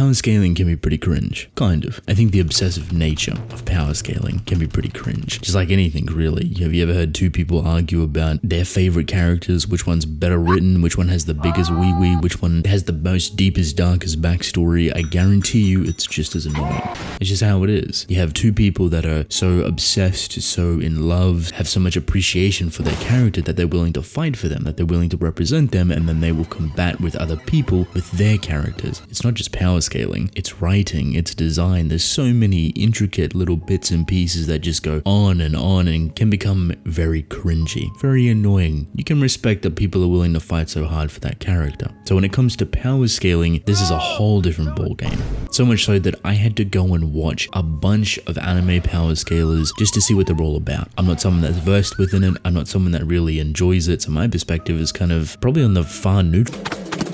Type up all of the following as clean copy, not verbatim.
Power scaling can be pretty cringe. Kind of. I think the obsessive nature of power scaling can be pretty cringe. Just like anything, really. Have you ever heard two people argue about their favorite characters? Which one's better written? Which one has the biggest wee-wee? Which one has the most deepest, darkest backstory? I guarantee you it's just as annoying. It's just how it is. You have two people that are so obsessed, so in love, have so much appreciation for their character that they're willing to fight for them, that they're willing to represent them, and then they will combat with other people with their characters. It's not just power scaling, it's writing, it's design. There's so many intricate little bits and pieces that just go on and can become very cringy, very annoying. You can respect that people are willing to fight so hard for that character. So when it comes to power scaling, this is a whole different ballgame. So much so that I had to go and watch a bunch of anime power scalers just to see what they're all about. I'm not someone that's versed within it, I'm not someone that really enjoys it, so my perspective is kind of probably on the far neutral.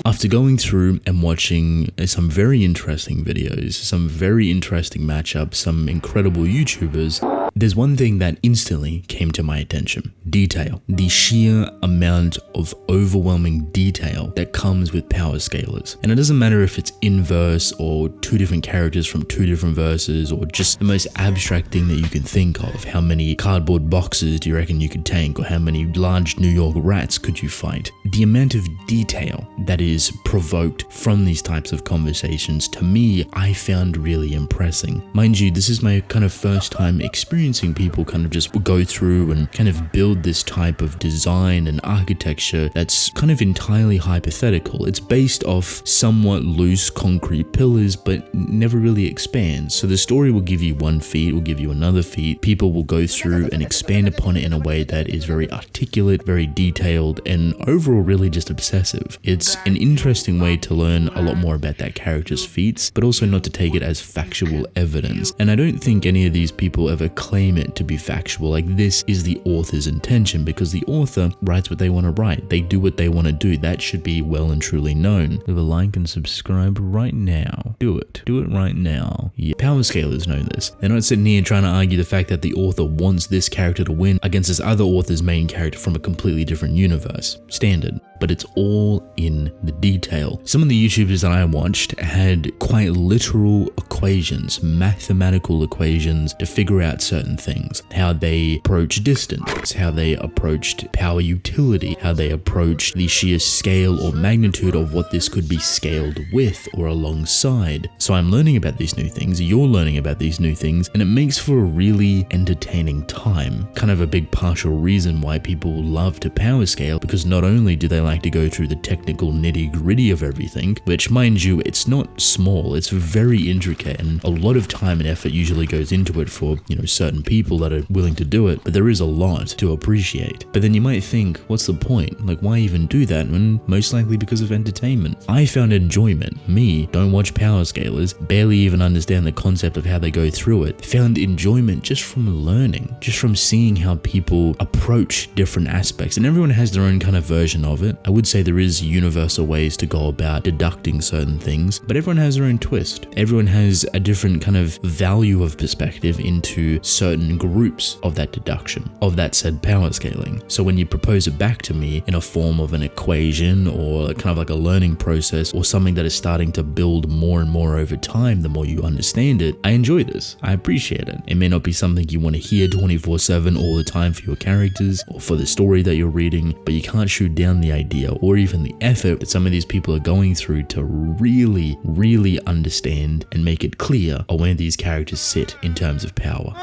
After going through and watching some very interesting videos, some very interesting matchups, some incredible YouTubers, there's one thing that instantly came to my attention. Detail. The sheer amount of overwhelming detail that comes with power scalers. And it doesn't matter if it's inverse or two different characters from two different verses or just the most abstract thing that you can think of. How many cardboard boxes do you reckon you could tank, or how many large New York rats could you fight? The amount of detail that is provoked from these types of conversations, to me, I found really impressive. Mind you, this is my kind of first time experiencing people kind of just go through and kind of build this type of design and architecture that's kind of entirely hypothetical. It's based off somewhat loose concrete pillars, but never really expands. So the story will give you one feat, will give you another feat. People will go through and expand upon it in a way that is very articulate, very detailed, and overall really just obsessive. It's an interesting way to learn a lot more about that character's feats, but also not to take it as factual evidence. And I don't think any of these people ever claim it to be factual. Like, this is the author's intention, because the author writes what they want to write. They do what they want to do. That should be well and truly known. Leave a like and subscribe right now. Do it. Do it right now. Yeah. Power scalers know this. They're not sitting here trying to argue the fact that the author wants this character to win against this other author's main character from a completely different universe. Standard. But it's all in the detail. Some of the YouTubers that I watched had quite literal equations, mathematical equations to figure out certain things. How they approach distance, how they approached power utility, how they approached the sheer scale or magnitude of what this could be scaled with or alongside. So I'm learning about these new things, you're learning about these new things, and it makes for a really entertaining time. Kind of a big partial reason why people love to power scale, because not only do they like to go through the technical nitty-gritty of everything, which, mind you, it's not small, it's very intricate, and a lot of time and effort usually goes into it for, certain people that are willing to do it, but there is a lot to appreciate. But then you might think, what's the point? Like, why even do that when most likely because of entertainment? I found enjoyment. Me, don't watch power scalers, barely even understand the concept of how they go through it, found enjoyment just from learning, just from seeing how people approach different aspects, and everyone has their own kind of version of it. I would say there is universal ways to go about deducting certain things, but everyone has their own twist. Everyone has a different kind of value of perspective into certain groups of that deduction, of that said power scaling. So when you propose it back to me in a form of an equation or kind of like a learning process or something that is starting to build more and more over time, the more you understand it, I enjoy this. I appreciate it. It may not be something you want to hear 24/7 all the time for your characters or for the story that you're reading, but you can't shoot down the idea or even the effort that some of these people are going through to really understand and make it clear on where these characters sit in terms of power.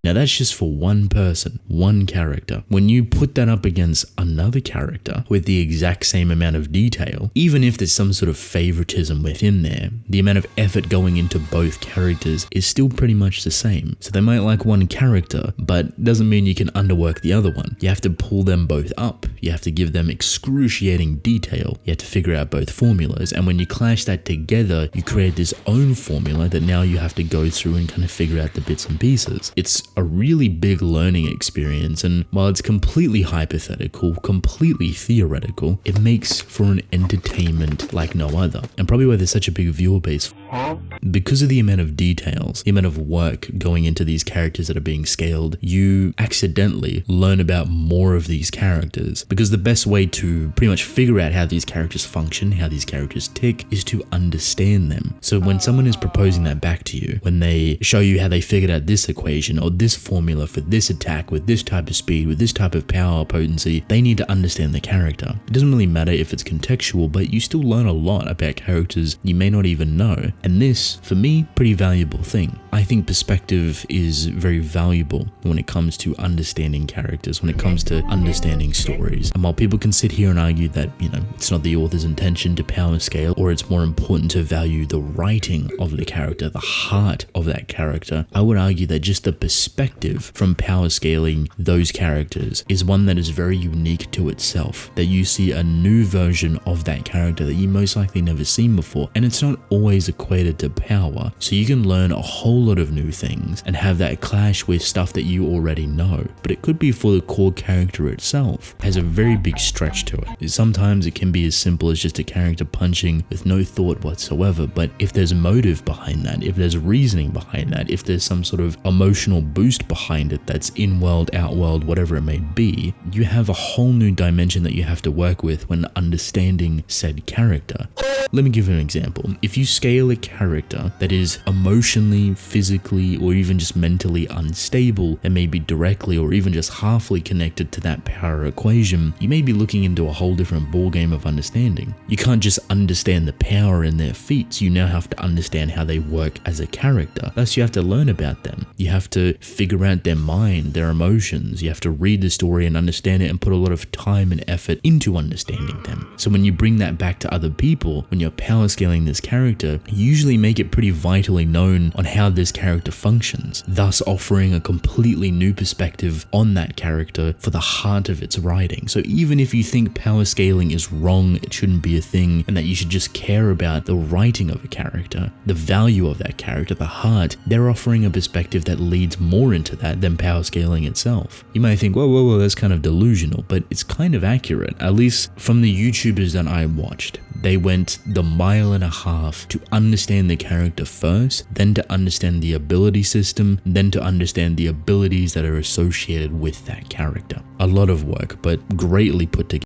Now that's just for one person, one character. When you put that up against another character with the exact same amount of detail, even if there's some sort of favoritism within there, the amount of effort going into both characters is still pretty much the same. So they might like one character, but doesn't mean you can underwork the other one. You have to pull them both up. You have to give them excruciating detail. You have to figure out both formulas. And when you clash that together, you create this own formula that now you have to go through and kind of figure out the bits and pieces. It's a really big learning experience, and while it's completely hypothetical, completely theoretical, it makes for an entertainment like no other, and probably why there's such a big viewer base. Because of the amount of details, the amount of work going into these characters that are being scaled, you accidentally learn about more of these characters. Because the best way to pretty much figure out how these characters function, how these characters tick, is to understand them. So when someone is proposing that back to you, when they show you how they figured out this equation or this formula for this attack with this type of speed, with this type of power or potency, they need to understand the character. It doesn't really matter if it's contextual, but you still learn a lot about characters you may not even know. And this, for me, pretty valuable thing. I think perspective is very valuable when it comes to understanding characters, when it comes to understanding stories. And while people can sit here and argue that, it's not the author's intention to power scale, or it's more important to value the writing of the character, the heart of that character, I would argue that just the perspective from power scaling those characters is one that is very unique to itself, that you see a new version of that character that you most likely never seen before, and it's not always equated to power, so you can learn a whole lot of new things and have that clash with stuff that you already know, but it could be for the core character itself. It has a very big stretch to it. Sometimes it can be as simple as just a character punching with no thought whatsoever, but if there's motive behind that, if there's reasoning behind that, if there's some sort of emotional boost behind it that's in-world, out-world, whatever it may be, you have a whole new dimension that you have to work with when understanding said character. Let me give you an example. If you scale a character that is emotionally, physically, or even just mentally unstable and may be directly or even just halfly connected to that power equation, you may be looking into a whole different ballgame of understanding. You can't just understand the power in their feats, you now have to understand how they work as a character. Thus, you have to learn about them. You have to figure out their mind, their emotions. You have to read the story and understand it and put a lot of time and effort into understanding them. So when you bring that back to other people, when you're power scaling this character, you usually make it pretty vitally known on how this character functions, thus offering a completely new perspective on that character for the heart of its writing. So even if you think power scaling is wrong, it shouldn't be a thing, and that you should just care about the writing of a character, the value of that character, the heart, they're offering a perspective that leads more into that than power scaling itself. You might think, whoa, that's kind of delusional, but it's kind of accurate, at least from the YouTubers that I watched. They went the mile and a half to understand the character first, then to understand the ability system, then to understand the abilities that are associated with that character. A lot of work, but greatly put together.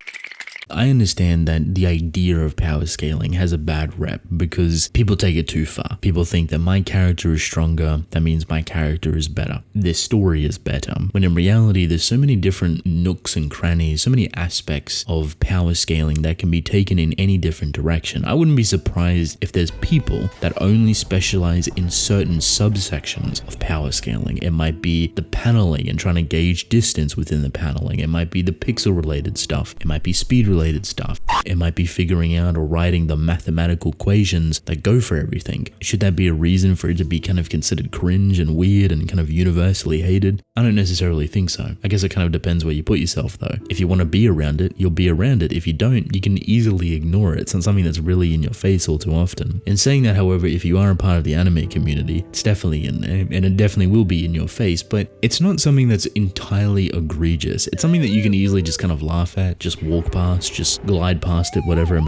I understand that the idea of power scaling has a bad rep because people take it too far. People think that my character is stronger, that means my character is better. Their story is better. When in reality, there's so many different nooks and crannies, so many aspects of power scaling that can be taken in any different direction. I wouldn't be surprised if there's people that only specialize in certain subsections of power scaling. It might be the paneling and trying to gauge distance within the paneling. It might be the pixel related stuff. It might be speed related stuff. It might be figuring out or writing the mathematical equations that go for everything. Should that be a reason for it to be kind of considered cringe and weird and kind of universally hated? I don't necessarily think so. I guess it kind of depends where you put yourself though. If you want to be around it, you'll be around it. If you don't, you can easily ignore it. It's not something that's really in your face all too often. In saying that, however, if you are a part of the anime community, it's definitely in there and it definitely will be in your face, but it's not something that's entirely egregious. It's something that you can easily just kind of laugh at, just walk past, just glide past it, whatever it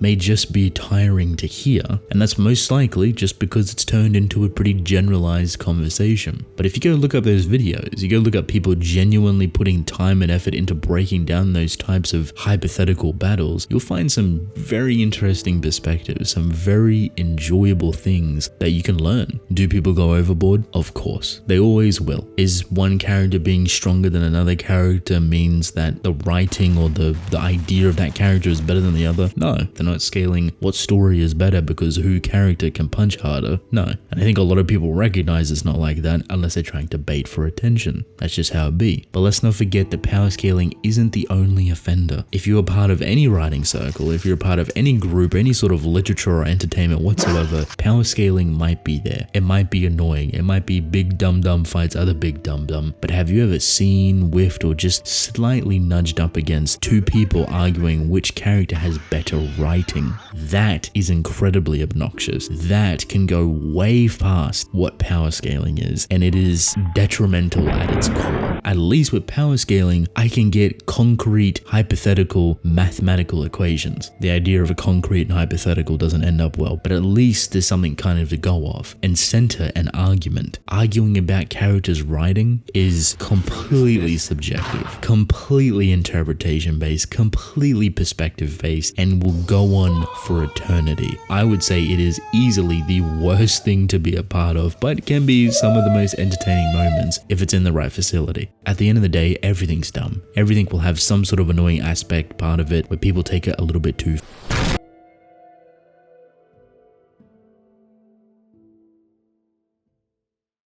may just be tiring to hear, and that's most likely just because it's turned into a pretty generalized conversation. But if you go look up those videos, you go look up people genuinely putting time and effort into breaking down those types of hypothetical battles, you'll find some very interesting perspectives, some very enjoyable things that you can learn. Do people go overboard? Of course, they always will. Is one character being stronger than another character means that the writing or the idea of that character is better than the other? No, they're not scaling what story is better because who character can punch harder. No, and I think a lot of people recognize it's not like that unless they're trying to bait for attention. That's just how it be. But let's not forget that power scaling isn't the only offender. If you're a part of any writing circle, if you're a part of any group, any sort of literature or entertainment whatsoever, power scaling might be there. It might be annoying. It might be big dumb fights other big dumb. But have you ever seen, whiffed, or just slightly nudged up against two people arguing which character has better writing? That is incredibly obnoxious. That can go way past what power scaling is, and it is detrimental at its core. At least with power scaling, I can get concrete, hypothetical, mathematical equations. The idea of a concrete and hypothetical doesn't end up well, but at least there's something kind of to go off and center an argument. Arguing about characters' writing is completely subjective, completely interpretation based, completely perspective based, and will go on for eternity. I would say it is easily the worst thing to be a part of, but can be some of the most entertaining moments if it's in the right facility. At the end of the day, everything's dumb. Everything will have some sort of annoying aspect part of it where people take it a little bit too